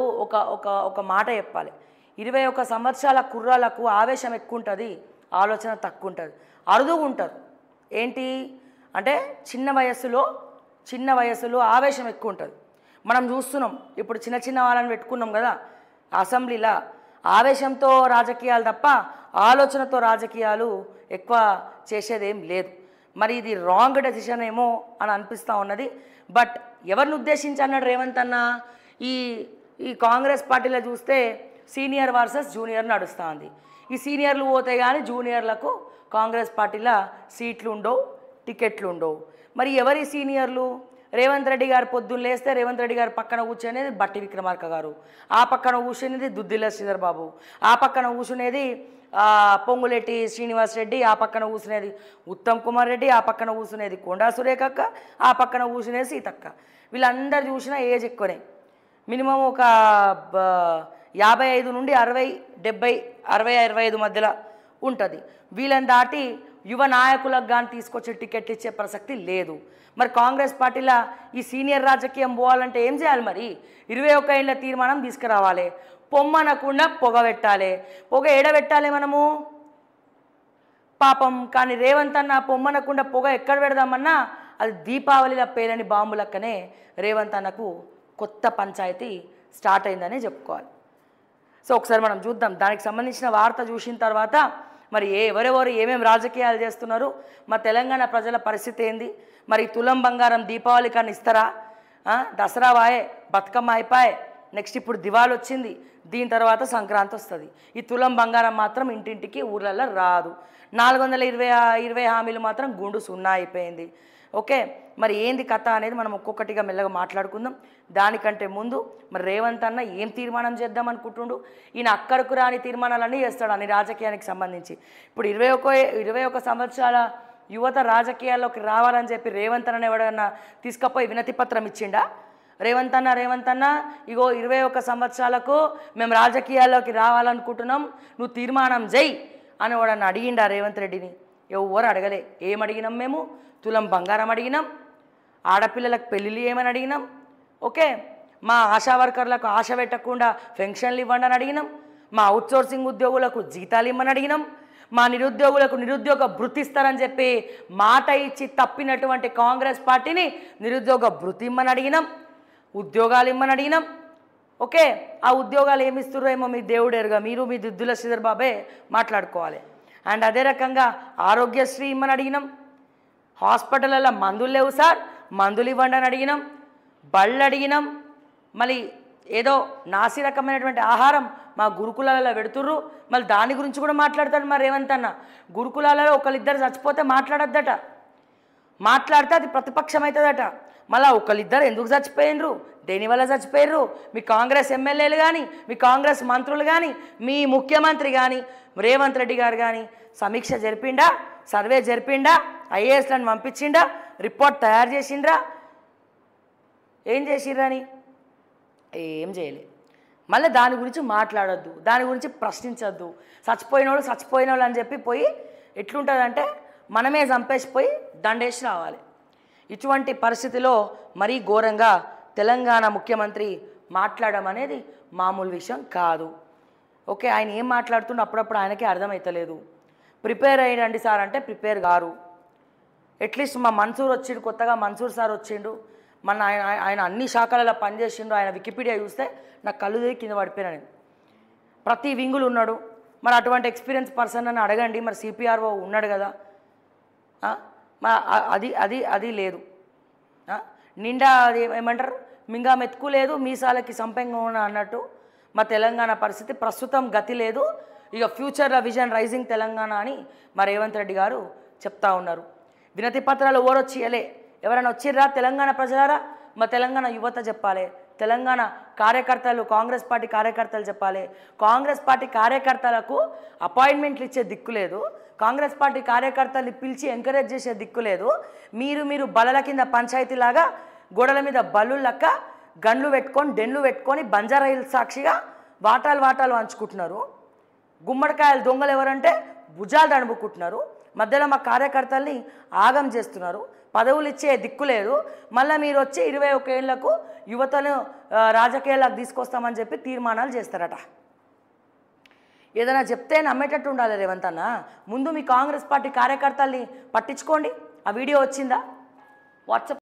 ఒక ఒక ఒక మాట చెప్పాలి. 21 సంవత్సరాల కుర్రాళ్ళకు ఆవేశం ఎక్కువ ఉంటుంది, ఆలోచన తక్కువ ఉంటుంది, అరుదుగా ఉంటారు. ఏంటి అంటే చిన్న వయస్సులో ఆవేశం ఎక్కువ ఉంటుంది. మనం చూస్తున్నాం, ఇప్పుడు చిన్న చిన్న వాళ్ళని పెట్టుకున్నాం కదా అసెంబ్లీలో. ఆవేశంతో రాజకీయాలు తప్ప ఆలోచనతో రాజకీయాలు ఎక్కువ చేసేదేం లేదు. మరి ఇది రాంగ్ డెసిషన్ ఏమో అని అనిపిస్తూ ఉన్నది. బట్ ఎవరిని ఉద్దేశించి అన్నాడు రేవంత్ అన్న? ఈ ఈ కాంగ్రెస్ పార్టీలో చూస్తే సీనియర్ వర్సెస్ జూనియర్ నడుస్తూ ఉంది. ఈ సీనియర్లు పోతే కానీ జూనియర్లకు కాంగ్రెస్ పార్టీలో సీట్లు ఉండవు, టికెట్లు ఉండవు. మరి ఎవరి సీనియర్లు? రేవంత్ రెడ్డి గారు పొద్దున్న లేస్తే రేవంత్ రెడ్డి గారు పక్కన కూర్చునేది బట్టి విక్రమార్క గారు, ఆ పక్కన కూర్చునేది దుద్దిల్ల శ్రీధర్ బాబు, ఆ పక్కన కూర్చునేది పొంగులేటి శ్రీనివాస్ రెడ్డి, ఆ పక్కన కూర్చునేది ఉత్తమ్ కుమార్ రెడ్డి, ఆ పక్కన కూర్చునేది కొండా సురేఖక్క, ఆ పక్కన కూర్చునేది సీతక్క. వీళ్ళందరూ చూసినా ఏజ్ ఎక్కువనే, మినిమం ఒక 55 నుండి 60, 70, 60, 65 మధ్యలో ఉంటుంది. వీళ్ళని దాటి యువ నాయకులకు కానీ తీసుకొచ్చే టికెట్లు ఇచ్చే ప్రసక్తి లేదు. మరి కాంగ్రెస్ పార్టీలో ఈ సీనియర్ రాజకీయం పోవాలంటే ఏం చేయాలి? మరి 21 ఏళ్ళ తీర్మానం తీసుకురావాలి, పొమ్మనకుండా పొగ పెట్టాలి. పొగ ఎడబెట్టాలి మనము పాపం. కానీ రేవంత్ అన్న పొమ్మనకుండా పొగ ఎక్కడ పెడదామన్నా అది దీపావళిలో పేలని బాంబు లెక్కనే రేవంత్ అన్నకు కొత్త పంచాయతీ స్టార్ట్ అయిందనే చెప్పుకోవాలి. సో ఒకసారి మనం చూద్దాం, దానికి సంబంధించిన వార్త చూసిన తర్వాత మరి ఎవరెవరు ఏమేమి రాజకీయాలు చేస్తున్నారు, మా తెలంగాణ ప్రజల పరిస్థితి ఏంది? మరి తులం బంగారం దీపావళి కానీ ఇస్తారా? దసరా వాయే, బతుకమ్మ అయిపోయే, నెక్స్ట్ ఇప్పుడు దివాళి వచ్చింది, దీని తర్వాత సంక్రాంతి వస్తుంది. ఈ తులం బంగారం మాత్రం ఇంటింటికి ఊర్లలో రాదు. 420 హామీలు మాత్రం గుండు సున్నా అయిపోయింది. ఓకే, మరి ఏంది కథ అనేది మనం ఒక్కొక్కటిగా మెల్లగా మాట్లాడుకుందాం. దానికంటే ముందు మరి రేవంత్ అన్న ఏం తీర్మానం చేద్దాం అనుకుంటుండు? ఈయన అక్కడకు రాని తీర్మానాలన్నీ చేస్తాడు అన్ని రాజకీయానికి సంబంధించి. ఇప్పుడు 21 సంవత్సరాల యువత రాజకీయాల్లోకి రావాలని చెప్పి రేవంత్ అన్న ఎవడన్నా తీసుకపోయి వినతి పత్రం ఇచ్చిండా? రేవంత్ అన్న ఇగో 21 సంవత్సరాలకు మేము రాజకీయాల్లోకి రావాలనుకుంటున్నాం, నువ్వు తీర్మానం జై అని ఎవడన్నా అడిగిండా రేవంత్ రెడ్డిని? ఎవరు అడగలే. ఏం అడిగినాం మేము? తులం బంగారం అడిగినాం, ఆడపిల్లలకు పెళ్ళిళ్ళు ఏమని అడిగినాం, ఓకే, మా ఆశా వర్కర్లకు ఆశ పెట్టకుండా పెన్షన్లు ఇవ్వండి అని అడిగినాం, మా అవుట్సోర్సింగ్ ఉద్యోగులకు జీతాలు ఇవ్వమని అడిగినాం, మా నిరుద్యోగులకు నిరుద్యోగ భృతి ఇస్తారని చెప్పి మాట ఇచ్చి తప్పినటువంటి కాంగ్రెస్ పార్టీని నిరుద్యోగ భృతి ఇమ్మని అడిగినాం, ఉద్యోగాలు ఇమ్మని అడిగినాం. ఓకే, ఆ ఉద్యోగాలు ఏమి ఇస్తుర్రో ఏమో మీ దేవుడు ఎరుగా, మీరు మీ దుద్దుల శ్రీధర్ బాబే మాట్లాడుకోవాలి. అండ్ అదే రకంగా ఆరోగ్యశ్రీ ఇమ్మని అడిగినాం, హాస్పిటల్లో మందులు లేవు సార్, మందులు ఇవ్వండి అని అడిగినాం, బళ్ళు అడిగినాం, మళ్ళీ ఏదో నాసి రకమైనటువంటి ఆహారం మా గురుకులాలలో పెడుతుర్రు, మళ్ళీ దాని గురించి కూడా మాట్లాడతాడు మరి రేవంత్ అన్న. గురుకులాలలో ఒకళ్ళిద్దరు చచ్చిపోతే మాట్లాడొద్దట, మాట్లాడితే అది ప్రతిపక్షం అవుతుందట. మళ్ళీ ఒకళ్ళిద్దరు ఎందుకు చచ్చిపోయినరు, దేనివల్ల చచ్చిపోయినరు? మీ కాంగ్రెస్ ఎమ్మెల్యేలు కానీ, మీ కాంగ్రెస్ మంత్రులు కానీ, మీ ముఖ్యమంత్రి కానీ, రేవంత్ రెడ్డి గారు కానీ సమీక్ష జరిపిండా, సర్వే జరిపిండా, ఐఏఎస్లను పంపించిండా, రిపోర్ట్ తయారు చేసిండ్రా? ఏం చేసిండ్రని? ఏం చేయలే. మళ్ళీ దాని గురించి మాట్లాడొద్దు, దాని గురించి ప్రశ్నించొద్దు. చచ్చిపోయిన వాళ్ళు అని చెప్పి పోయి ఎట్లుంటుందంటే మనమే చంపేసిపోయి దండేసి రావాలి. ఇటువంటి పరిస్థితిలో మరీ ఘోరంగా తెలంగాణ ముఖ్యమంత్రి మాట్లాడడం అనేది మామూలు విషయం కాదు. ఓకే, ఆయన ఏం మాట్లాడుతుండో అప్పుడప్పుడు ఆయనకే అర్థమవుతలేదు. ప్రిపేర్ అయ్యండి సార్ అంటే ప్రిపేర్ గారు. అట్లీస్ట్ మా మన్సూర్ వచ్చిండు, కొత్తగా మన్సూర్ సార్ వచ్చిండు, మన ఆయన అన్ని శాఖలలో పనిచేసిండు. ఆయన వికీపీడియా చూస్తే నాకు కళ్ళు తిరిగి కింద పడిపోయినా నేను. ప్రతి వింగులు ఉన్నాడు. మరి అటువంటి ఎక్స్పీరియన్స్ పర్సన్ అని అడగండి. మరి సిపిఆర్ఓ ఉన్నాడు కదా, అది అది అది లేదు. నిండా అది ఏమంటారు, మింగా మెతుకు లేదు, మీసాలకి సంపెంగం అన్నట్టు మా తెలంగాణ పరిస్థితి ప్రస్తుతం గతి లేదు. ఇక ఫ్యూచర్లో విజన్ రైజింగ్ తెలంగాణ అని మా రేవంత్ రెడ్డి గారు చెప్తా ఉన్నారు. వినతి పత్రాలు ఓరొచ్చియలే, ఎవరైనా వచ్చిర్రా తెలంగాణ ప్రజలారా? మా తెలంగాణ యువత చెప్పాలి, తెలంగాణ కార్యకర్తలు, కాంగ్రెస్ పార్టీ కార్యకర్తలు చెప్పాలి. కాంగ్రెస్ పార్టీ కార్యకర్తలకు అపాయింట్మెంట్లు ఇచ్చే దిక్కు లేదు, కాంగ్రెస్ పార్టీ కార్యకర్తల్ని పిలిచి ఎంకరేజ్ చేసే దిక్కు లేదు. మీరు బలల కింద పంచాయతీలాగా గోడల మీద బల్లు లెక్క గన్లు పెట్టుకొని డెన్లు పెట్టుకొని బంజారా హిల్స్ సాక్షిగా వాటాలు పంచుకుంటున్నారు. గుమ్మడికాయలు దొంగలు ఎవరంటే భుజాలు దడుపుకుంటున్నారు. మధ్యలో మా కార్యకర్తల్ని ఆగం చేస్తున్నారు. పదవులు ఇచ్చే దిక్కు లేదు, మళ్ళీ మీరు వచ్చే 21 ఏళ్లకు యువతను రాజకీయాలకు తీసుకొస్తామని చెప్పి తీర్మానాలు చేస్తారట. ఏదైనా చెప్తే నమ్మేటట్టు ఉండాలి రేవంత్ అన్న. ముందు మీ కాంగ్రెస్ పార్టీ కార్యకర్తల్ని పట్టించుకోండి. ఆ వీడియో వచ్చిందా వాట్సాప్